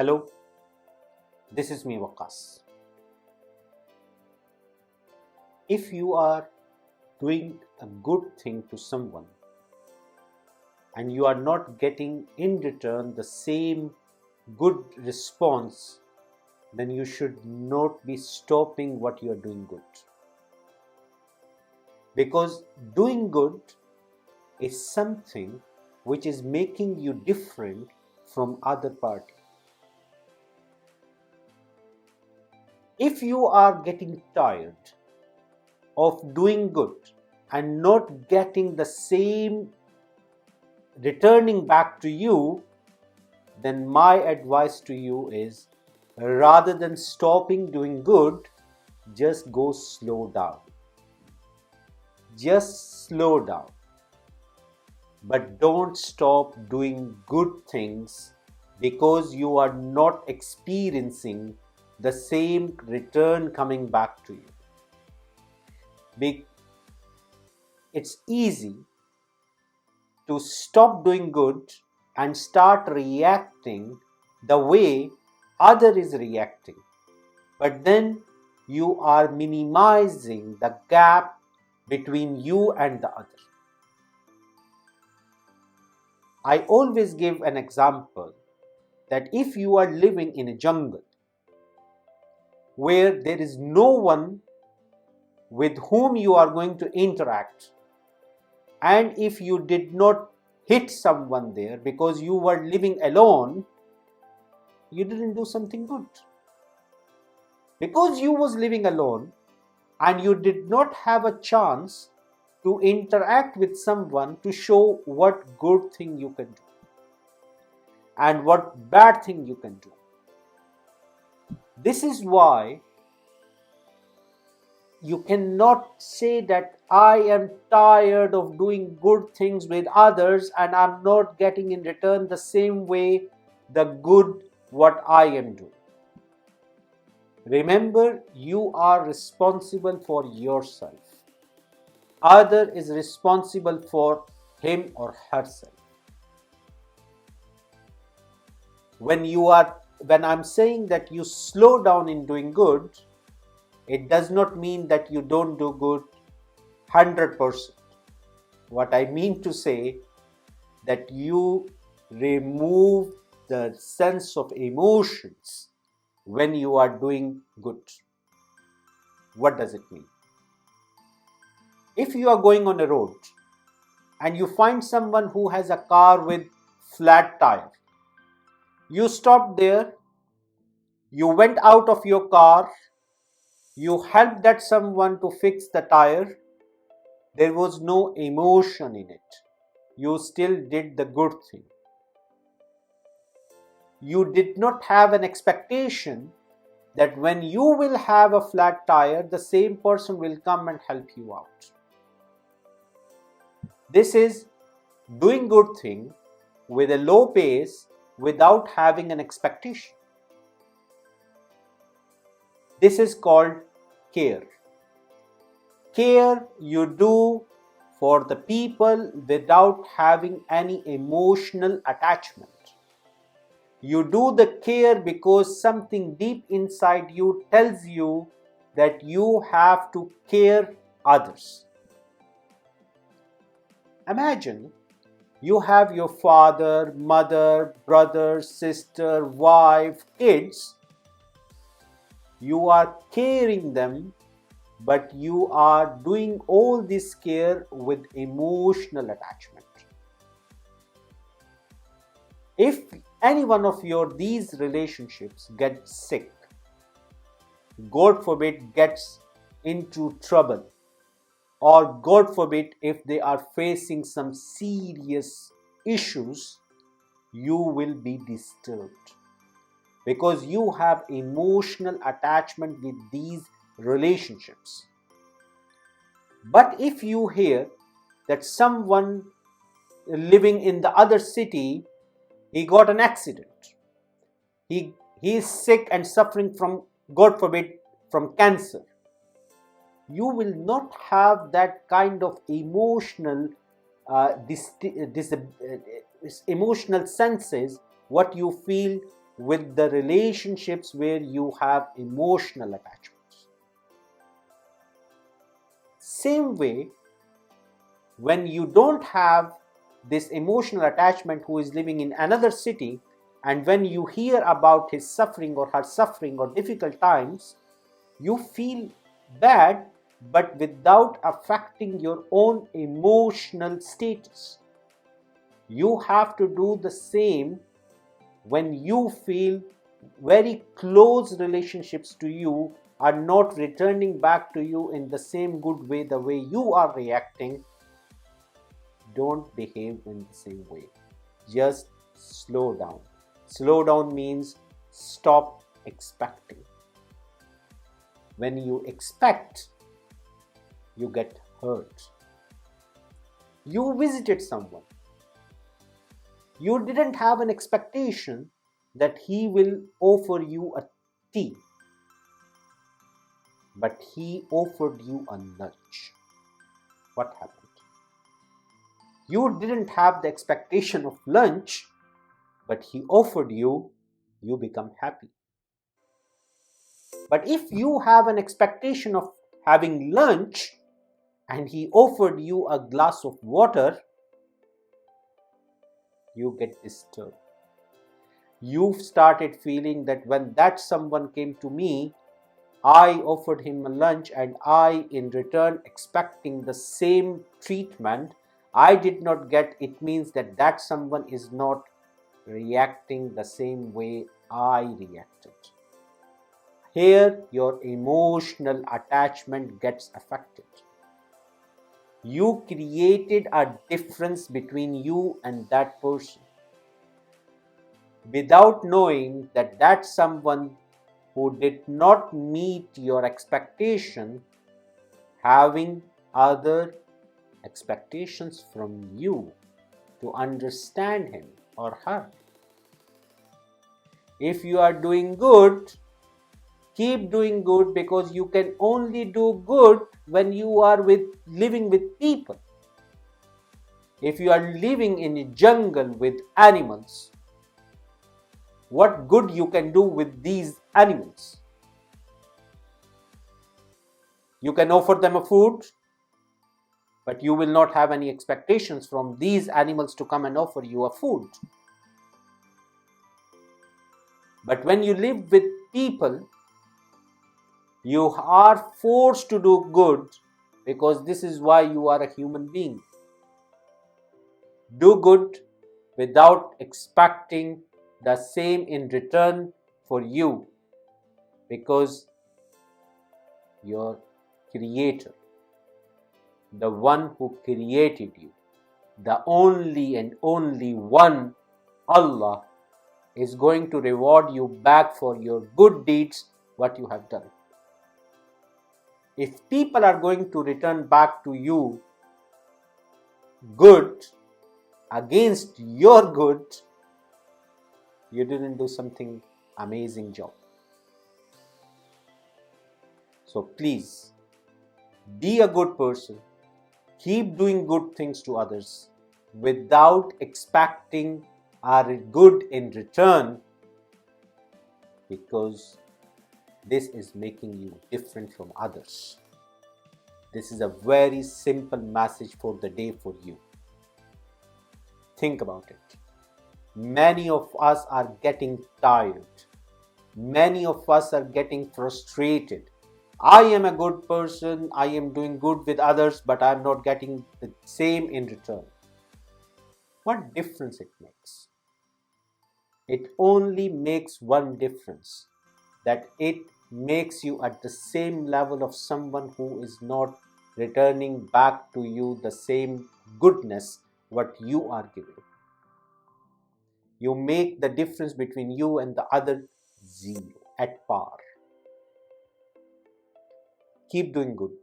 Hello, this is me Waqas. If you are doing a good thing to someone and you are not getting in return the same good response, then you should not be stopping what you are doing good. Because doing good is something which is making you different from other party. If you are getting tired of doing good and not getting the same returning back to you, then my advice to you is, rather than stopping doing good, just go slow down. Just slow down. But don't stop doing good things because you are not experiencing the same return coming back to you. It's easy to stop doing good and start reacting the way other is reacting. But then you are minimizing the gap between you and the other. I always give an example that if you are living in a jungle where there is no one with whom you are going to interact, and if you did not hit someone there because you were living alone, you didn't do something good. Because you was living alone and you did not have a chance to interact with someone to show what good thing you can do and what bad thing you can do. This is why you cannot say that I am tired of doing good things with others and I'm not getting in return the same way the good what I am doing. Remember, you are responsible for yourself. Other is responsible for him or herself. When I'm saying that you slow down in doing good, it does not mean that you don't do good 100%. What I mean to say that you remove the sense of emotions when you are doing good. What does it mean? If you are going on a road and you find someone who has a car with flat tire, you stopped there, you went out of your car, you helped that someone to fix the tire. There was no emotion in it. You still did the good thing. You did not have an expectation that when you will have a flat tire, the same person will come and help you out. This is doing good thing with a low pace without having an expectation. This is called care. Care you do for the people without having any emotional attachment. You do the care because something deep inside you tells you that you have to care others. Imagine you have your father, mother, brother, sister, wife, kids. You are caring them, but you are doing all this care with emotional attachment. If any one of these relationships gets sick, God forbid gets into trouble, or God forbid if they are facing some serious issues, you will be disturbed because you have emotional attachment with these relationships. But if you hear that someone living in the other city, he got an accident, he is sick and suffering from, God forbid, from cancer, you will not have that kind of emotional emotional senses what you feel with the relationships where you have emotional attachments. Same way, when you don't have this emotional attachment who is living in another city, and when you hear about his suffering or her suffering or difficult times, you feel bad, but without affecting your own emotional status. You have to do the same when you feel very close relationships to you are not returning back to you in the same good way, the way you are reacting. Don't behave in the same way. Just slow down. Slow down means stop expecting. When you expect, you get hurt. You visited someone. You didn't have an expectation that he will offer you a tea, but he offered you a lunch. What happened? You didn't have the expectation of lunch, but he offered you, you become happy. But if you have an expectation of having lunch and he offered you a glass of water, you get disturbed. You've started feeling that when that someone came to me, I offered him a lunch and I, in return, expecting the same treatment, I did not get. It means that that someone is not reacting the same way I reacted. Here, your emotional attachment gets affected. You created a difference between you and that person without knowing that that someone who did not meet your expectation having other expectations from you to understand him or her. If you are doing good, keep doing good, because you can only do good when you are living with people. If you are living in a jungle with animals, what good you can do with these animals? You can offer them a food, but you will not have any expectations from these animals to come and offer you a food. But when you live with people, you are forced to do good, because this is why you are a human being. Do good without expecting the same in return for you, because your Creator, the one who created you, the only and only one, Allah, is going to reward you back for your good deeds, what you have done. If people are going to return back to you good against your good, you didn't do something amazing job. So please, be a good person. Keep doing good things to others without expecting a good in return, because this is making you different from others. This is a very simple message for the day for you. Think about it. Many of us are getting tired. Many of us are getting frustrated. I am a good person, I am doing good with others, but I am not getting the same in return. What difference it makes? It only makes one difference, that it makes you at the same level of someone who is not returning back to you the same goodness what you are giving. You make the difference between you and the other zero, at par. Keep doing good,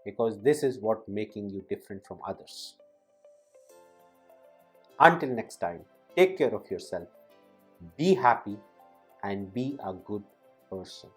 because this is what making you different from others. Until next time, take care of yourself, be happy, and be a good person.